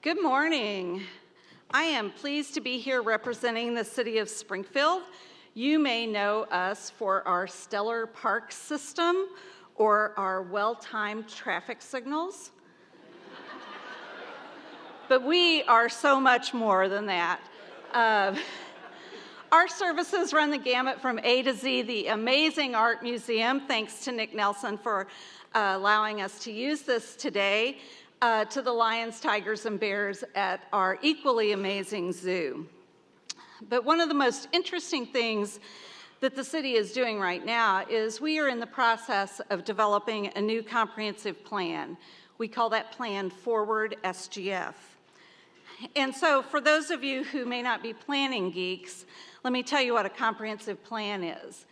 Good morning. I am pleased to be here representing the City of Springfield. You may know us for our stellar park system or our well-timed traffic signals. But we are so much more than that. Our services run the gamut from A to Z, the amazing art museum, thanks to Nick Nelson for allowing us to use this today, to the lions, tigers, and bears at our equally amazing zoo. But one of the most interesting things that the city is doing right now is we are in the process of developing a new comprehensive plan. We call that plan Forward SGF. And so for those of you who may not be planning geeks, let me tell you what a comprehensive plan is.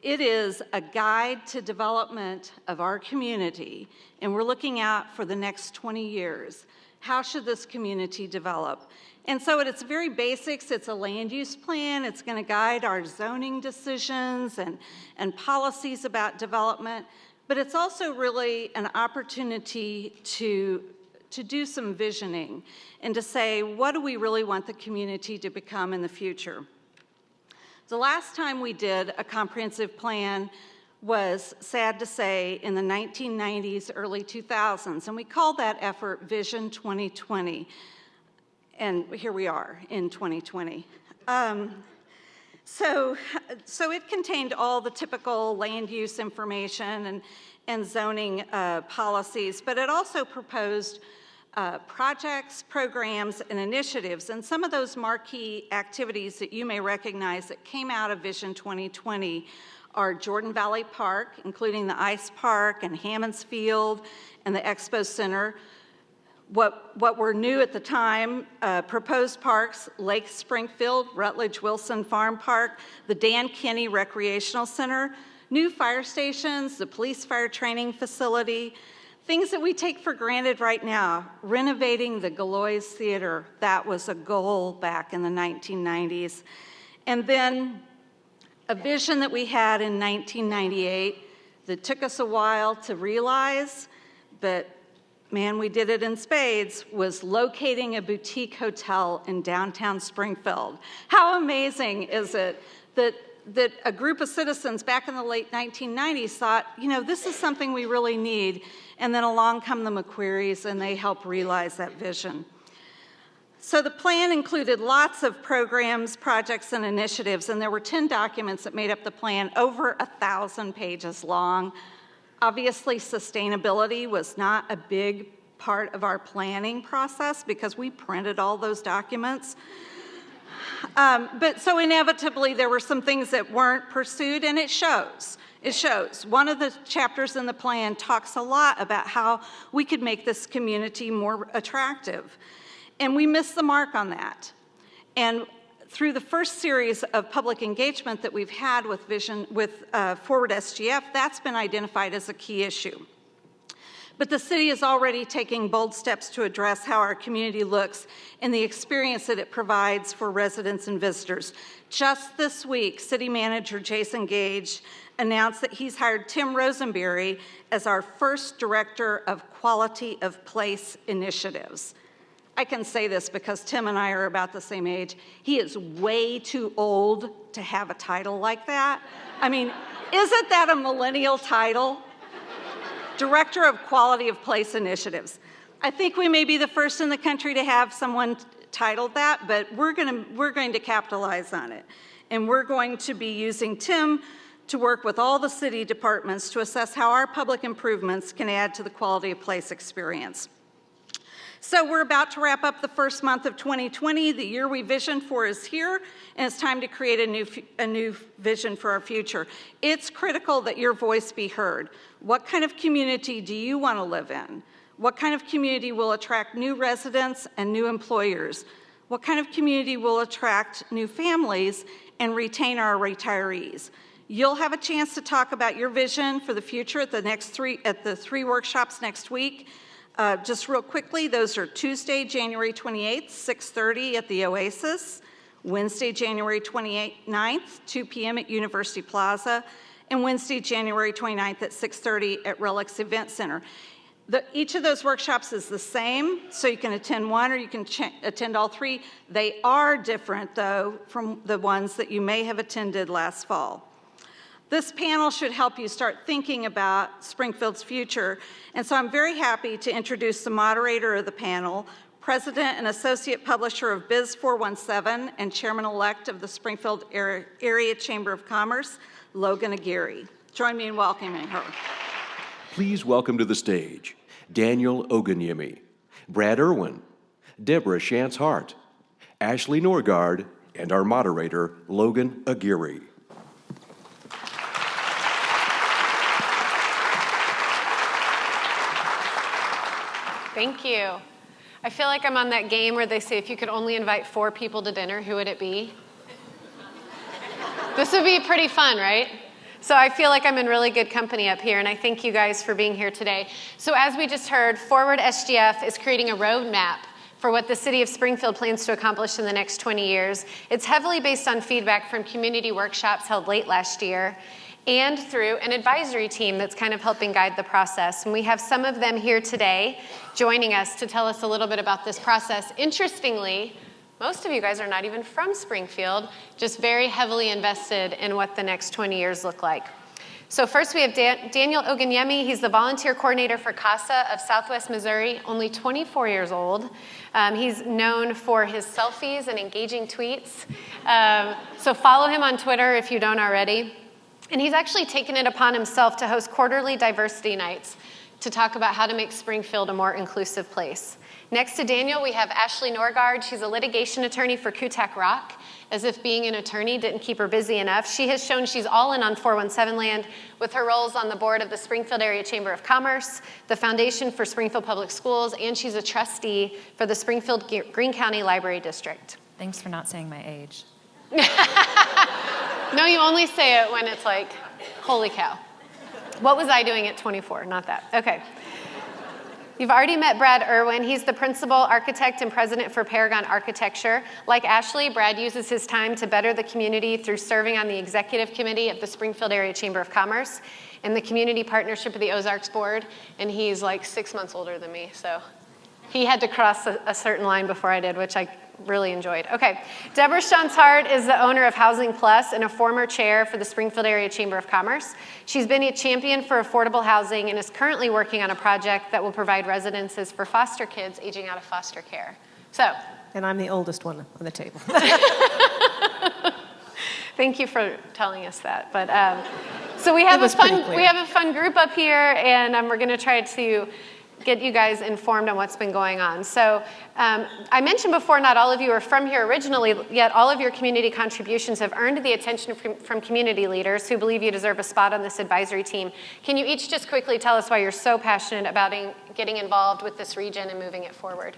It is a guide to development of our community, and we're looking out for the next 20 years. How should this community develop? And so at its very basics, it's a land use plan. It's going to guide our zoning decisions and policies about development, but it's also really an opportunity to do some visioning and to say, what do we really want the community to become in the future? The last time we did a comprehensive plan was, sad to say, in the 1990s, early 2000s, and we called that effort Vision 2020, and here we are in 2020. So it contained all the typical land use information and zoning policies, but it also proposed projects, programs, and initiatives, and some of those marquee activities that you may recognize that came out of Vision 2020 are Jordan Valley Park, including the Ice Park and Hammons Field and the Expo Center. What were new at the time, proposed parks, Lake Springfield, Rutledge Wilson Farm Park, the Dan Kinney Recreational Center, new fire stations, the police fire training facility, things that we take for granted right now, renovating the Galois Theater. That was a goal back in the 1990s. And then a vision that we had in 1998 that took us a while to realize, but man, we did it in spades, was locating a boutique hotel in downtown Springfield. How amazing is it that a group of citizens back in the late 1990s thought, you know, this is something we really need, and then along come the McQuarries and they help realize that vision. So the plan included lots of programs, projects, and initiatives, and there were 10 documents that made up the plan, over 1,000 pages long. Obviously, sustainability was not a big part of our planning process because we printed all those documents. But so inevitably, there were some things that weren't pursued, and it shows. It shows. One of the chapters in the plan talks a lot about how we could make this community more attractive, and we missed the mark on that. And through the first series of public engagement that we've had with Forward SGF, that's been identified as a key issue. But the city is already taking bold steps to address how our community looks and the experience that it provides for residents and visitors. Just this week, City Manager Jason Gage announced that he's hired Tim Rosenberry as our first Director of Quality of Place Initiatives. I can say this because Tim and I are about the same age. He is way too old to have a title like that. I mean, isn't that a millennial title? Director of Quality of Place Initiatives. I think we may be the first in the country to have someone titled that, but we're going to capitalize on it. And we're going to be using Tim to work with all the city departments to assess how our public improvements can add to the quality of place experience. So we're about to wrap up the first month of 2020. The year we visioned for is here, and it's time to create a new vision for our future. It's critical that your voice be heard. What kind of community do you want to live in? What kind of community will attract new residents and new employers? What kind of community will attract new families and retain our retirees? You'll have a chance to talk about your vision for the future at the three workshops next week. Just real quickly, those are Tuesday, January 28th, 6:30 at the Oasis, Wednesday, January 29th, 2 p.m. at University Plaza, and Wednesday, January 29th at 6:30 at Relics Event Center. Each of those workshops is the same, so you can attend one or you can attend all three. They are different, though, from the ones that you may have attended last fall. This panel should help you start thinking about Springfield's future, and so I'm very happy to introduce the moderator of the panel, President and Associate Publisher of Biz 417 and Chairman-elect of the Springfield Area Chamber of Commerce, Logan Aguirre. Join me in welcoming her. Please welcome to the stage Daniel Ogunyemi, Brad Erwin, Deborah Shantz Hart, Ashley Norgard, and our moderator, Logan Aguirre. Thank you. I feel like I'm on that game where they say if you could only invite 4 people to dinner, who would it be? This would be pretty fun, right? So I feel like I'm in really good company up here, and I thank you guys for being here today. So as we just heard, Forward SGF is creating a roadmap for what the City of Springfield plans to accomplish in the next 20 years. It's heavily based on feedback from community workshops held late last year and through an advisory team that's kind of helping guide the process. And we have some of them here today joining us to tell us a little bit about this process. Interestingly, most of you guys are not even from Springfield, just very heavily invested in what the next 20 years look like. So first we have Daniel Ogunyemi. He's the volunteer coordinator for CASA of Southwest Missouri, only 24 years old. He's known for his selfies and engaging tweets. So follow him on Twitter if you don't already. And he's actually taken it upon himself to host quarterly diversity nights to talk about how to make Springfield a more inclusive place. Next to Daniel, we have Ashley Norgard. She's a litigation attorney for Kutak Rock. As if being an attorney didn't keep her busy enough, she has shown she's all in on 417 land with her roles on the board of the Springfield Area Chamber of Commerce, the Foundation for Springfield Public Schools, and she's a trustee for the Springfield Greene County Library District. Thanks for not saying my age. No, you only say it when it's like, holy cow. What was I doing at 24? Not that. Okay. You've already met Brad Erwin. He's the principal architect and president for Paragon Architecture. Like Ashley, Brad uses his time to better the community through serving on the executive committee of the Springfield Area Chamber of Commerce and the community partnership of the Ozarks Board, and he's like 6 months older than me, so he had to cross a certain line before I did, which I really enjoyed. Okay, Deborah Shantz Hart is the owner of Housing Plus and a former chair for the Springfield Area Chamber of Commerce. She's been a champion for affordable housing and is currently working on a project that will provide residences for foster kids aging out of foster care. And I'm the oldest one on the table. Thank you for telling us that. But so we have a fun group up here, and we're going to try to get you guys informed on what's been going on. So I mentioned before, not all of you are from here originally, yet all of your community contributions have earned the attention from community leaders who believe you deserve a spot on this advisory team. Can you each just quickly tell us why you're so passionate about getting involved with this region and moving it forward?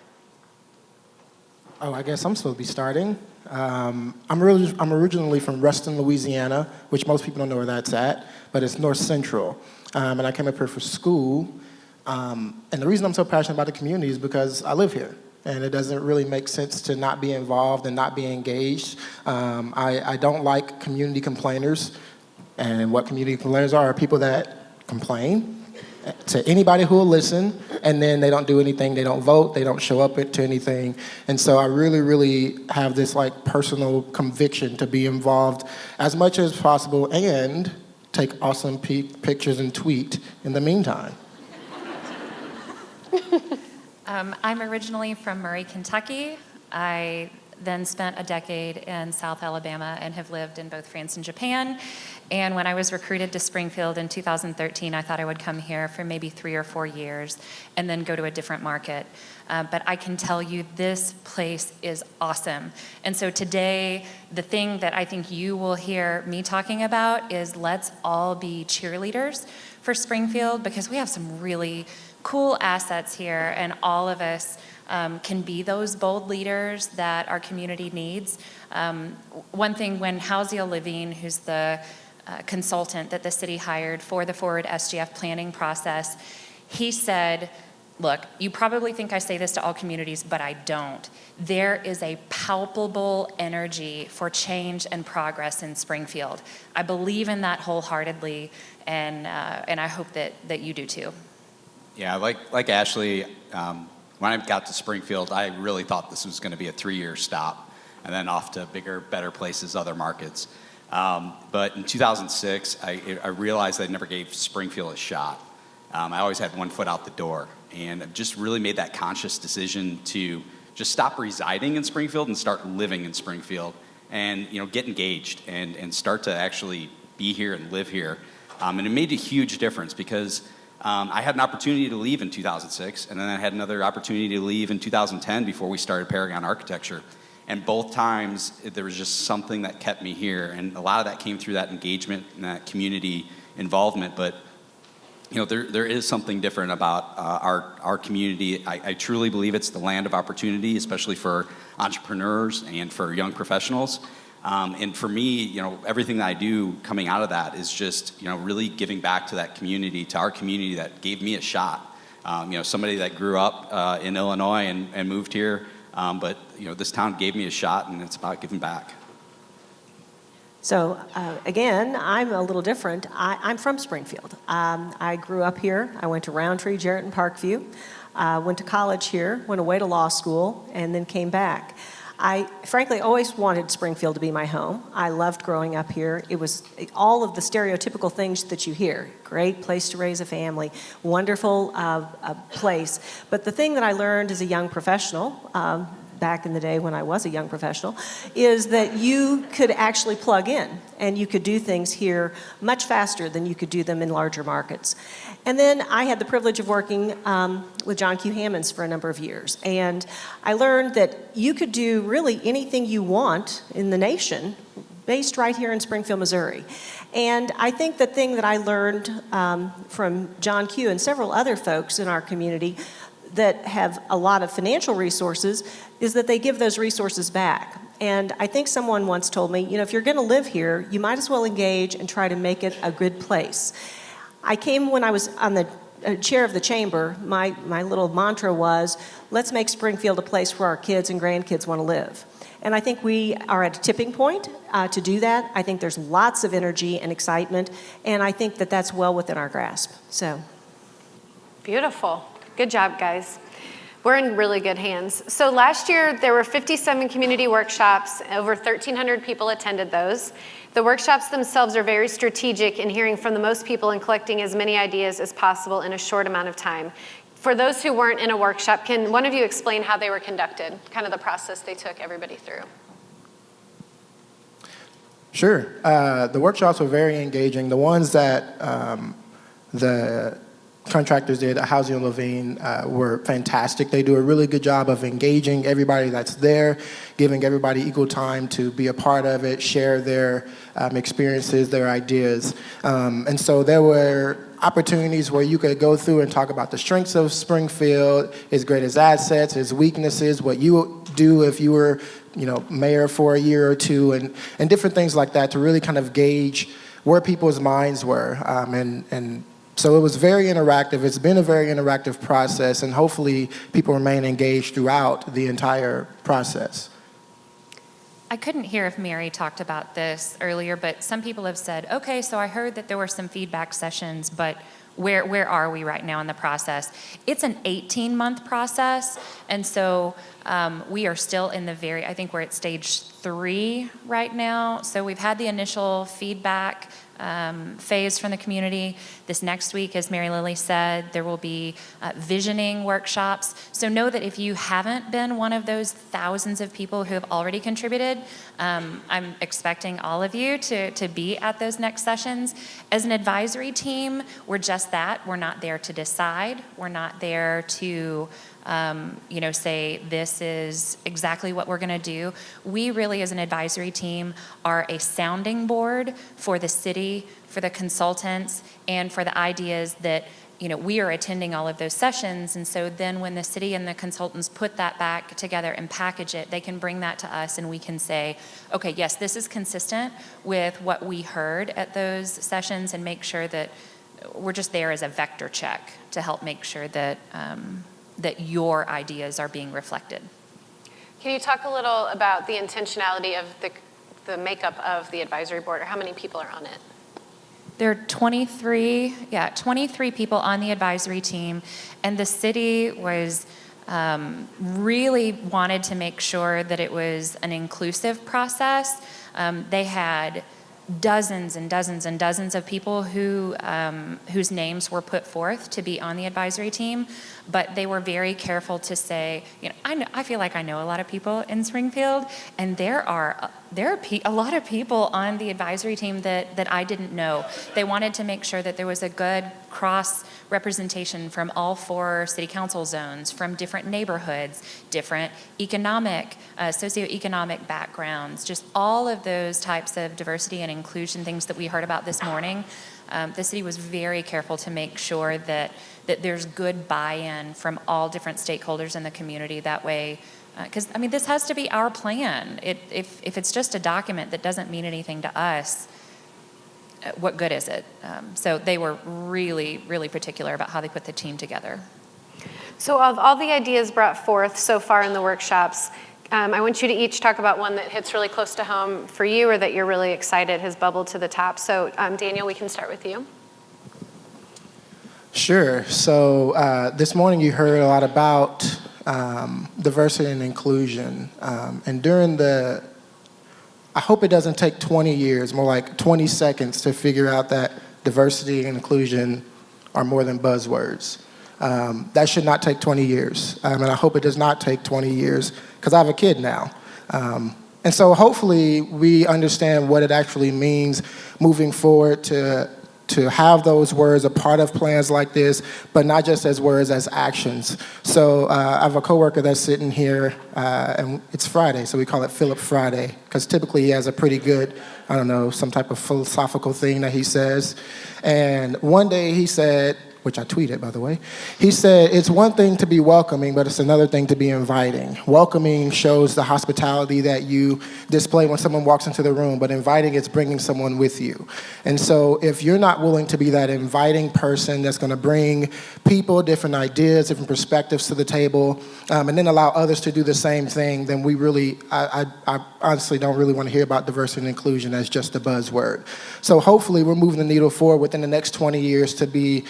Oh, I guess I'm supposed to be starting. I'm originally from Reston, Louisiana, which most people don't know where that's at, but it's North Central. And I came up here for school. And the reason I'm so passionate about the community is because I live here, and it doesn't really make sense to not be involved and not be engaged. I don't like community complainers, and what community complainers are people that complain to anybody who will listen, and then they don't do anything, they don't vote, they don't show up to anything. And so I really, really have this like personal conviction to be involved as much as possible and take awesome pictures and tweet in the meantime. I'm originally from Murray, Kentucky. I then spent a decade in South Alabama and have lived in both France and Japan. And when I was recruited to Springfield in 2013, I thought I would come here for maybe 3 or 4 years and then go to a different market. But I can tell you this place is awesome. And so today, the thing that I think you will hear me talking about is let's all be cheerleaders for Springfield, because we have some really cool assets here, and all of us can be those bold leaders that our community needs. One thing, when Housia Levine, who's the consultant that the city hired for the Forward SGF planning process, he said, look, you probably think I say this to all communities, but I don't. There is a palpable energy for change and progress in Springfield. I believe in that wholeheartedly, and I hope that you do too. Yeah, like Ashley, when I got to Springfield, I really thought this was going to be a 3-year stop, and then off to bigger, better places, other markets. But in 2006, I realized I never gave Springfield a shot. I always had one foot out the door, and I've just really made that conscious decision to just stop residing in Springfield and start living in Springfield, and get engaged and start to actually be here and live here. And it made a huge difference because I had an opportunity to leave in 2006, and then I had another opportunity to leave in 2010 before we started Paragon Architecture. And both times, there was just something that kept me here. And a lot of that came through that engagement and that community involvement. But, there is something different about our community. I truly believe it's the land of opportunity, especially for entrepreneurs and for young professionals. And for me, everything that I do coming out of that is just, really giving back to that community, to our community that gave me a shot. Somebody that grew up in Illinois and moved here, but this town gave me a shot, and it's about giving back. So again, I'm a little different. I'm from Springfield. I grew up here. I went to Roundtree, Jarrett, and Parkview. Went to college here, went away to law school, and then came back. I frankly always wanted Springfield to be my home. I loved growing up here. It was all of the stereotypical things that you hear. Great place to raise a family, wonderful place. But the thing that I learned as a young professional, back in the day when I was a young professional, is that you could actually plug in and you could do things here much faster than you could do them in larger markets. And then I had the privilege of working with John Q. Hammonds for a number of years. And I learned that you could do really anything you want in the nation based right here in Springfield, Missouri. And I think the thing that I learned from John Q. and several other folks in our community that have a lot of financial resources is that they give those resources back. And I think someone once told me, if you're going to live here, you might as well engage and try to make it a good place. I came when I was on the chair of the chamber. My little mantra was, let's make Springfield a place where our kids and grandkids want to live. And I think we are at a tipping point to do that. I think there's lots of energy and excitement, and I think that that's well within our grasp. So, beautiful. Good job, guys. We're in really good hands. So last year, there were 57 community workshops. Over 1,300 people attended those. The workshops themselves are very strategic in hearing from the most people and collecting as many ideas as possible in a short amount of time. For those who weren't in a workshop, can one of you explain how they were conducted, kind of the process they took everybody through? Sure. The workshops were very engaging. The ones that the contractors did at Housing on Levine were fantastic. They do a really good job of engaging everybody that's there, giving everybody equal time to be a part of it, share their experiences, their ideas. And so there were opportunities where you could go through and talk about the strengths of Springfield, its greatest assets, its weaknesses, what you would do if you were, mayor for a year or two, and different things like that to really kind of gauge where people's minds were. So it was very interactive. It's been a very interactive process, and hopefully people remain engaged throughout the entire process. I couldn't hear if Mary talked about this earlier, but some people have said, okay, so I heard that there were some feedback sessions, but where are we right now in the process? It's an 18-month process, and so we are still in I think we're at stage 3 right now. So we've had the initial feedback phase from the community. This next week, as Mary Lilly said, there will be visioning workshops. So know that if you haven't been one of those thousands of people who have already contributed, I'm expecting all of you to be at those next sessions. As an advisory team, we're just that. We're not there to decide. We're not there to say this is exactly what we're going to do. We really, as an advisory team, are a sounding board for the city, for the consultants, and for the ideas that, we are attending all of those sessions. And so then when the city and the consultants put that back together and package it, they can bring that to us and we can say, okay, yes, this is consistent with what we heard at those sessions, and make sure that we're just there as a vector check to help make sure that that your ideas are being reflected. Can you talk a little about the intentionality of the makeup of the advisory board, or how many people are on it? There are 23 people on the advisory team, and the city was really wanted to make sure that it was an inclusive process. They had dozens and dozens and dozens of people whose names were put forth to be on the advisory team, but they were very careful to say, I feel like I know a lot of people in Springfield, and there are a lot of people on the advisory team that I didn't know. They wanted to make sure that there was a good cross representation from all 4 city council zones, from different neighborhoods, different economic, socioeconomic backgrounds, just all of those types of diversity and inclusion things that we heard about this morning. The city was very careful to make sure that there's good buy-in from all different stakeholders in the community. That way, because this has to be our plan. If it's just a document that doesn't mean anything to us, what good is it? So they were really, really particular about how they put the team together. So of all the ideas brought forth so far in the workshops, I want you to each talk about one that hits really close to home for you or that you're really excited has bubbled to the top. So Daniel, we can start with you. Sure. So this morning you heard a lot about diversity and inclusion. And during I hope it doesn't take 20 years, more like 20 seconds to figure out that diversity and inclusion are more than buzzwords. That should not take 20 years. And I hope it does not take 20 years because I have a kid now. And so hopefully we understand what it actually means moving forward to have those words a part of plans like this, but not just as words, as actions. So I have a coworker that's sitting here, and it's Friday, so we call it Philip Friday, because typically he has a pretty good, some type of philosophical thing that he says. And one day he said, which I tweeted, by the way, he said, it's one thing to be welcoming, but it's another thing to be inviting. Welcoming shows the hospitality that you display when someone walks into the room, but inviting is bringing someone with you. And so if you're not willing to be that inviting person that's gonna bring people, different ideas, different perspectives to the table, and then allow others to do the same thing, then we really, I honestly don't really wanna hear about diversity and inclusion as just a buzzword. So hopefully we're moving the needle forward within the next 20 years to be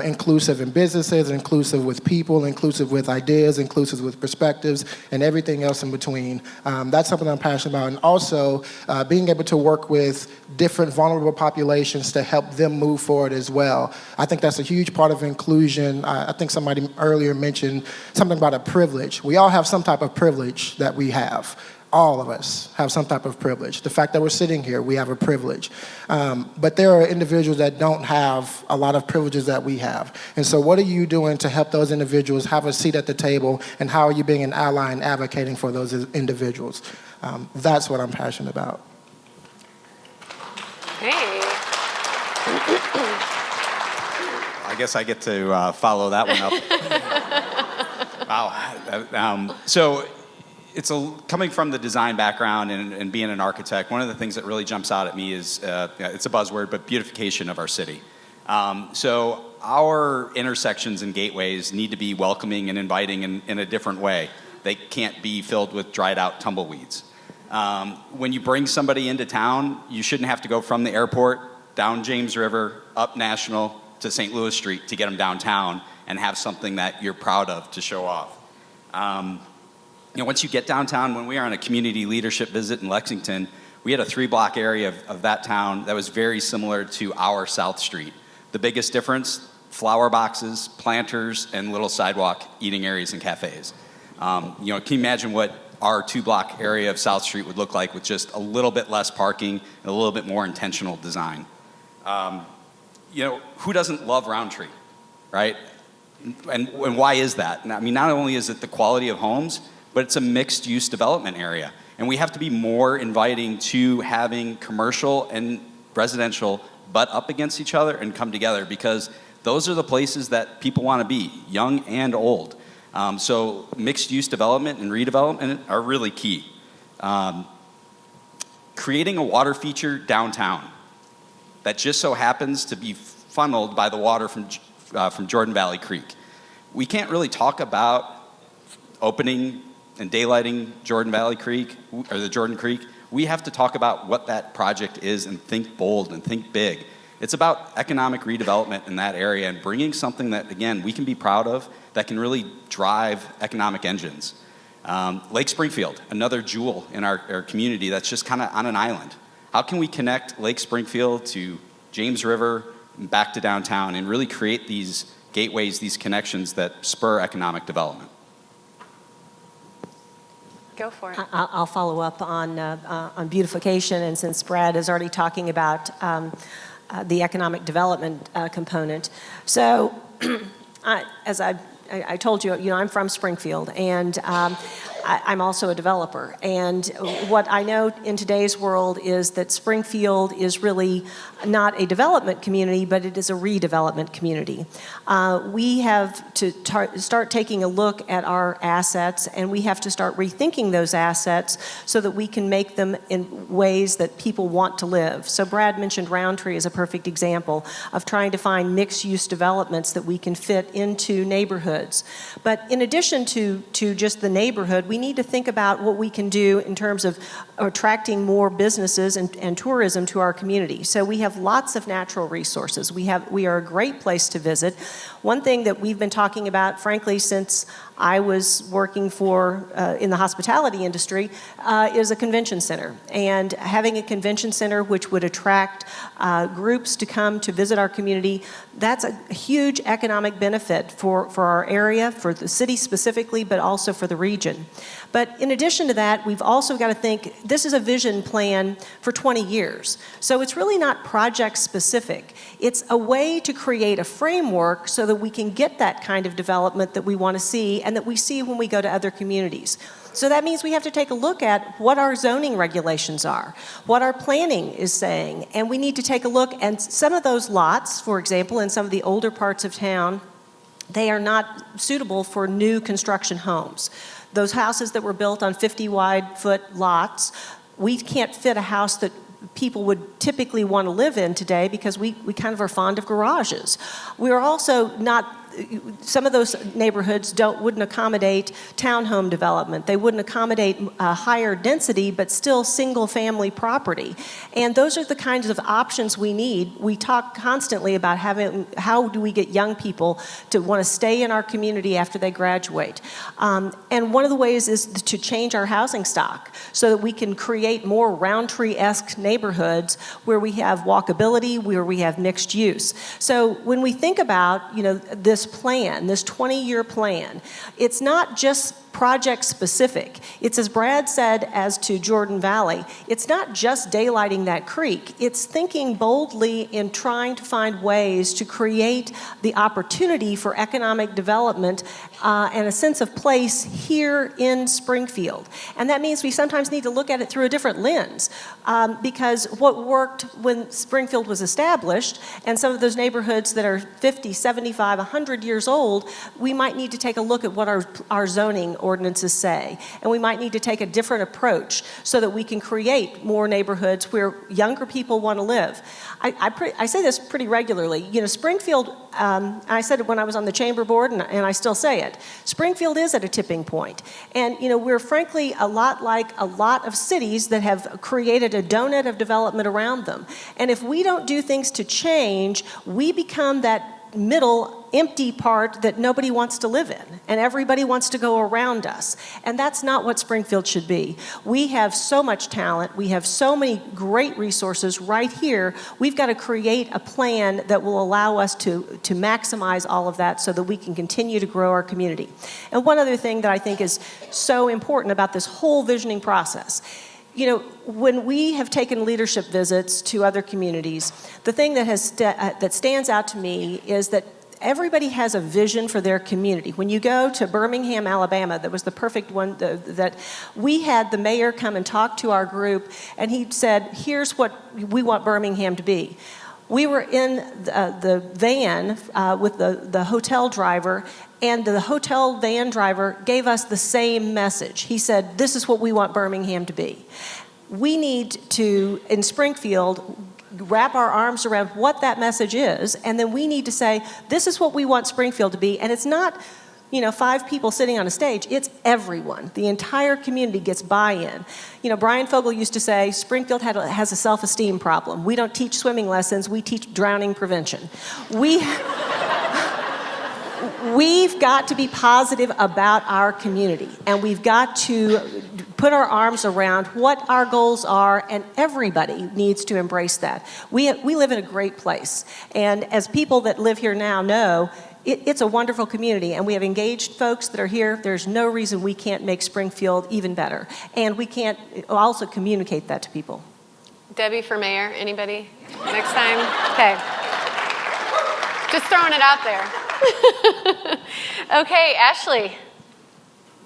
inclusive in businesses, inclusive with people, inclusive with ideas, inclusive with perspectives, and everything else in between. That's something I'm passionate about. And also being able to work with different vulnerable populations to help them move forward as well. I think that's a huge part of inclusion. I think somebody earlier mentioned something about a privilege. We all have some type of privilege that we have. All of us have some type of privilege. The fact that we're sitting here, we have a privilege. But there are individuals that don't have a lot of privileges that we have. And so what are you doing to help those individuals have a seat at the table, and how are you being an ally and advocating for those individuals? That's what I'm passionate about. Hey. I guess I get to follow that one up. Wow. So it's coming from the design background and being an architect, one of the things that really jumps out at me is, it's a buzzword, but beautification of our city. So our intersections and gateways need to be welcoming and inviting in a different way. They can't be filled with dried out tumbleweeds. When you bring somebody into town, you shouldn't have to go from the airport, down James River, up National to St. Louis Street to get them downtown and have something that you're proud of to show off. Once you get downtown, when we were on a community leadership visit in Lexington, we had a 3-block area of that town that was very similar to our South Street. The biggest difference, flower boxes, planters, and little sidewalk eating areas and cafes. Can you imagine what our 2-block area of South Street would look like with just a little bit less parking and a little bit more intentional design? Who doesn't love Roundtree, right? And why is that? Not only is it the quality of homes, but it's a mixed-use development area. And we have to be more inviting to having commercial and residential butt up against each other and come together, because those are the places that people want to be, young and old. So mixed-use development and redevelopment are really key. Creating a water feature downtown that just so happens to be funneled by the water from Jordan Valley Creek. We can't really talk about opening and daylighting Jordan Valley Creek, or the Jordan Creek. We have to talk about what that project is and think bold and think big. It's about economic redevelopment in that area and bringing something that, again, we can be proud of that can really drive economic engines. Lake Springfield, another jewel in our community that's just kind of on an island. How can we connect Lake Springfield to James River and back to downtown and really create these gateways, these connections that spur economic development? Go for it. I'll follow up on beautification, and since Brad is already talking about the economic development component. So, as I told you, I'm from Springfield, and I'm also a developer. And what I know in today's world is that Springfield is really not a development community, but it is a redevelopment community. We have to start taking a look at our assets, and we have to start rethinking those assets so that we can make them in ways that people want to live. So Brad mentioned Roundtree as a perfect example of trying to find mixed-use developments that we can fit into neighborhoods. But in addition to just the neighborhood, we need to think about what we can do in terms of attracting more businesses and tourism to our community. So we have lots of natural resources. We are a great place to visit. One thing that we've been talking about, frankly, since I was working in the hospitality industry, is a convention center. And having a convention center which would attract groups to come to visit our community, that's a huge economic benefit for our area, for the city specifically, but also for the region. But in addition to that, we've also got to think, this is a vision plan for 20 years. So it's really not project specific. It's a way to create a framework so that we can get that kind of development that we want to see and that we see when we go to other communities. So that means we have to take a look at what our zoning regulations are, what our planning is saying, and we need to take a look. And some of those lots, for example, in some of the older parts of town, they are not suitable for new construction homes. Those houses that were built on 50-wide-foot lots, we can't fit a house that people would typically want to live in today because we kind of are fond of garages. We're also not, some of those neighborhoods wouldn't accommodate townhome development. They wouldn't accommodate higher density, but still single-family property. And those are the kinds of options we need. We talk constantly about how do we get young people to want to stay in our community after they graduate. And one of the ways is to change our housing stock so that we can create more Roundtree-esque neighborhoods where we have walkability, where we have mixed use. So when we think about, this plan, this 20-year plan, it's not just project specific. It's, as Brad said, as to Jordan Valley, it's not just daylighting that creek. It's thinking boldly in trying to find ways to create the opportunity for economic development and a sense of place here in Springfield. And that means we sometimes need to look at it through a different lens because what worked when Springfield was established and some of those neighborhoods that are 50, 75, 100 years old, we might need to take a look at what our zoning ordinances say. And we might need to take a different approach so that we can create more neighborhoods where younger people want to live. I say this pretty regularly. Springfield, I said it when I was on the chamber board, and I still say it. Springfield is at a tipping point. And, we're frankly a lot like a lot of cities that have created a donut of development around them. And if we don't do things to change, we become that middle empty part that nobody wants to live in and everybody wants to go around us, and that's not what Springfield should be. We have so much talent, we have so many great resources right here. We've got to create a plan that will allow us to maximize all of that so that we can continue to grow our community. And one other thing that I think is so important about this whole visioning process, when we have taken leadership visits to other communities, the thing that stands out to me is that everybody has a vision for their community. When you go to Birmingham, Alabama, that was the perfect one, that we had the mayor come and talk to our group, and he said, here's what we want Birmingham to be. We were in the van with the hotel driver, and the hotel van driver gave us the same message. He said, this is what we want Birmingham to be. We need to, in Springfield, wrap our arms around what that message is, and then we need to say, this is what we want Springfield to be, and it's not 5 people sitting on a stage, it's everyone. The entire community gets buy-in. Brian Fogel used to say, Springfield has a self-esteem problem. We don't teach swimming lessons, we teach drowning prevention. We've got to be positive about our community, and we've got to put our arms around what our goals are, and everybody needs to embrace that. We live in a great place, and as people that live here now know, it's a wonderful community, and we have engaged folks that are here. There's no reason we can't make Springfield even better, and we can't also communicate that to people. Debbie for mayor, anybody? Next time? Okay. Just throwing it out there. Okay, Ashley.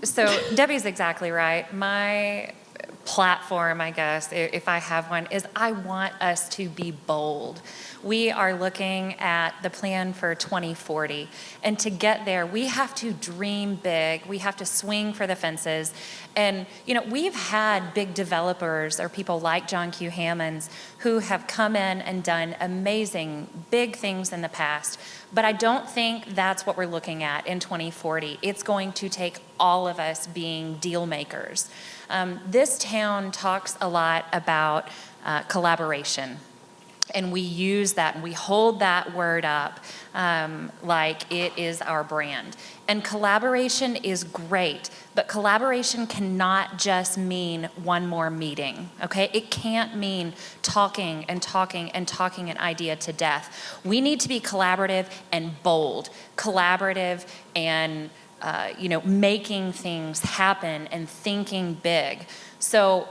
So Debbie's exactly right. My platform, I guess, if I have one, is I want us to be bold. We are looking at the plan for 2040. And to get there, we have to dream big. We have to swing for the fences. And, we've had big developers or people like John Q. Hammonds who have come in and done amazing, big things in the past. But I don't think that's what we're looking at in 2040. It's going to take all of us being deal makers. This town talks a lot about collaboration. And we use that and we hold that word up like it is our brand. And collaboration is great, but collaboration cannot just mean one more meeting, okay? It can't mean talking and talking and talking an idea to death. We need to be collaborative and bold, collaborative and making things happen and thinking big. So,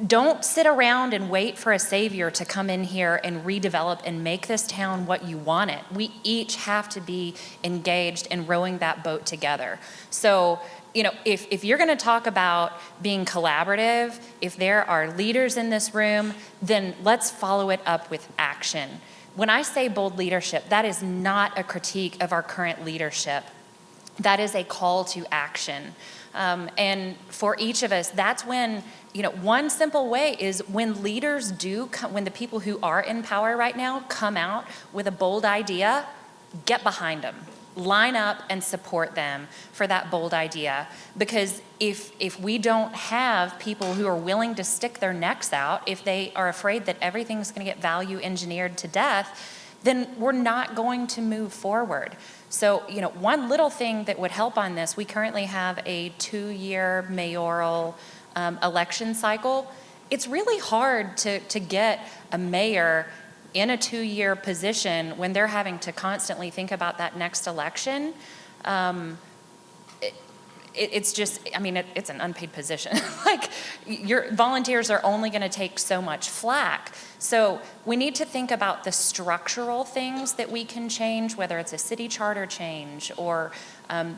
don't sit around and wait for a savior to come in here and redevelop and make this town what you want it. We each have to be engaged in rowing that boat together. So, if you're going to talk about being collaborative, if there are leaders in this room, then let's follow it up with action. When I say bold leadership, that is not a critique of our current leadership. That is a call to action. And for each of us, that's when, one simple way is when leaders when the people who are in power right now come out with a bold idea, get behind them. Line up and support them for that bold idea. Because if we don't have people who are willing to stick their necks out, if they are afraid that everything's going to get value engineered to death, then we're not going to move forward. So, one little thing that would help on this, we currently have a 2-year mayoral election cycle. It's really hard to get a mayor in a 2-year position when they're having to constantly think about that next election. It's just, it's an unpaid position. Like, your volunteers are only going to take so much flack. So we need to think about the structural things that we can change, whether it's a city charter change or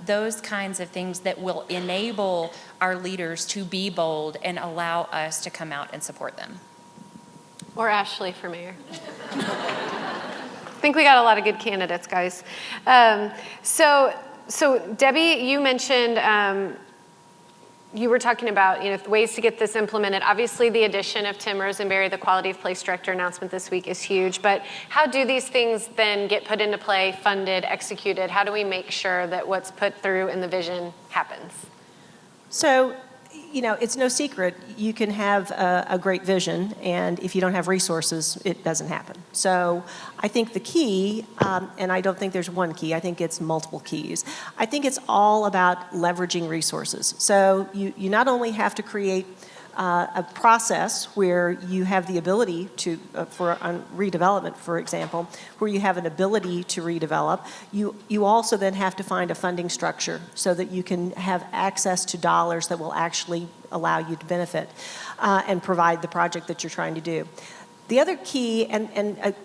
those kinds of things that will enable our leaders to be bold and allow us to come out and support them. Or Ashley for mayor. I think we got a lot of good candidates, guys. So Debbie, you mentioned, you were talking about ways to get this implemented. Obviously, the addition of Tim Rosenberry, the Quality of Place Director announcement this week is huge. But how do these things then get put into play, funded, executed? How do we make sure that what's put through in the vision happens? So, it's no secret you can have a great vision, and if you don't have resources, it doesn't happen. So I think the key, and I don't think there's one key, I think it's multiple keys. I think it's all about leveraging resources. So you not only have to create a process where you have the ability to, for redevelopment, for example, where you have an ability to redevelop, you also then have to find a funding structure so that you can have access to dollars that will actually allow you to benefit and provide the project that you're trying to do. The other key, and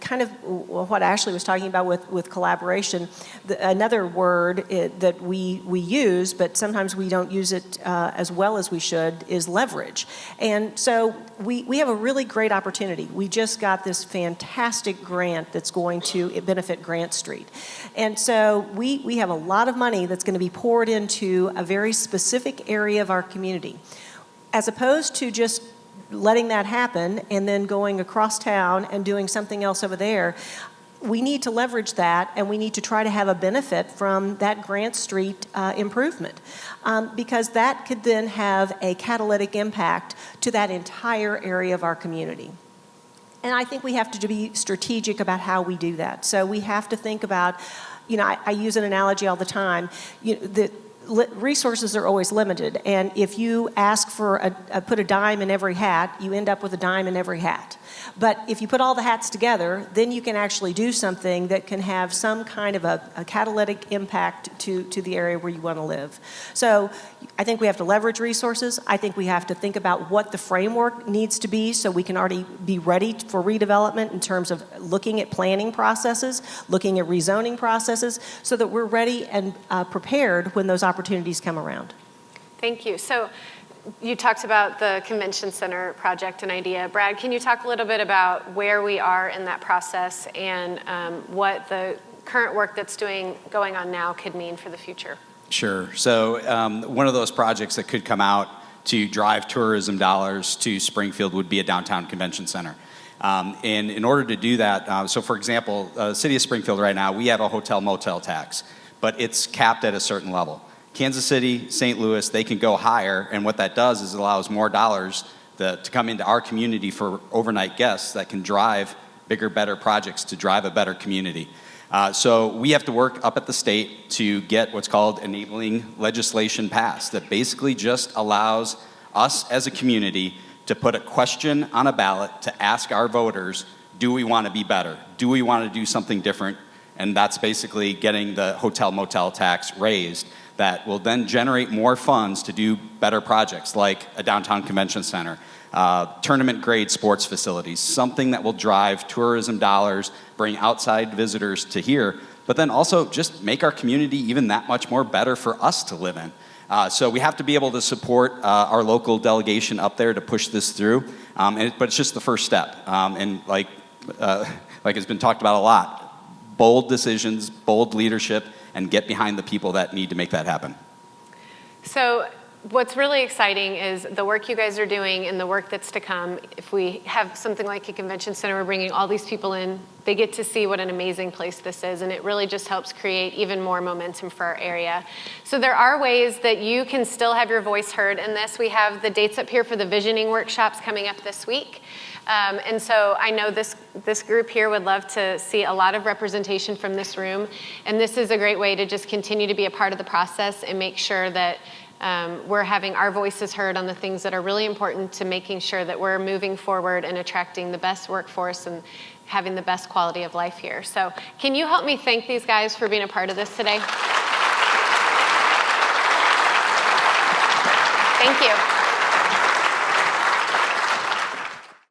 kind of what Ashley was talking about with collaboration, another word that we use, but sometimes we don't use it as well as we should, is leverage. And so we have a really great opportunity. We just got this fantastic grant that's going to benefit Grant Street. And so we have a lot of money that's going to be poured into a very specific area of our community. As opposed to just letting that happen and then going across town and doing something else over there, we need to leverage that, and we need to try to have a benefit from that Grant Street improvement, because that could then have a catalytic impact to that entire area of our community. And I think we have to be strategic about how we do that. So we have to think about, I use an analogy all the time. The resources are always limited, and if you ask for put a dime in every hat, you end up with a dime in every hat. But if you put all the hats together, then you can actually do something that can have some kind of a catalytic impact to the area where you want to live. So I think we have to leverage resources. I think we have to think about what the framework needs to be so we can already be ready for redevelopment in terms of looking at planning processes, looking at rezoning processes, so that we're ready and prepared when those opportunities come around. Thank you. So you talked about the convention center project and idea. Brad, can you talk a little bit about where we are in that process and what the current work that's going on now could mean for the future? Sure. So one of those projects that could come out to drive tourism dollars to Springfield would be a downtown convention center. And in order to do that, so for example, City of Springfield right now, we have a hotel motel tax, but it's capped at a certain level. Kansas City, St. Louis, they can go higher, and what that does is it allows more dollars to come into our community for overnight guests that can drive bigger, better projects to drive a better community. So we have to work up at the state to get what's called enabling legislation passed that basically just allows us as a community to put a question on a ballot to ask our voters, do we want to be better? Do we want to do something different? And that's basically getting the hotel motel tax raised. That will then generate more funds to do better projects like a downtown convention center, tournament grade sports facilities, something that will drive tourism dollars, bring outside visitors to here, but then also just make our community even that much more better for us to live in. So we have to be able to support our local delegation up there to push this through, but it's just the first step. And like has been talked about a lot, bold decisions, bold leadership, and get behind the people that need to make that happen. So what's really exciting is the work you guys are doing and the work that's to come. If we have something like a convention center, we're bringing all these people in, they get to see what an amazing place this is, and it really just helps create even more momentum for our area. So there are ways that you can still have your voice heard in this. We have the dates up here for the visioning workshops coming up this week. And so I know this group here would love to see a lot of representation from this room, and this is a great way to just continue to be a part of the process and make sure that we're having our voices heard on the things that are really important to making sure that we're moving forward and attracting the best workforce and having the best quality of life here. So can you help me thank these guys for being a part of this today? Thank you.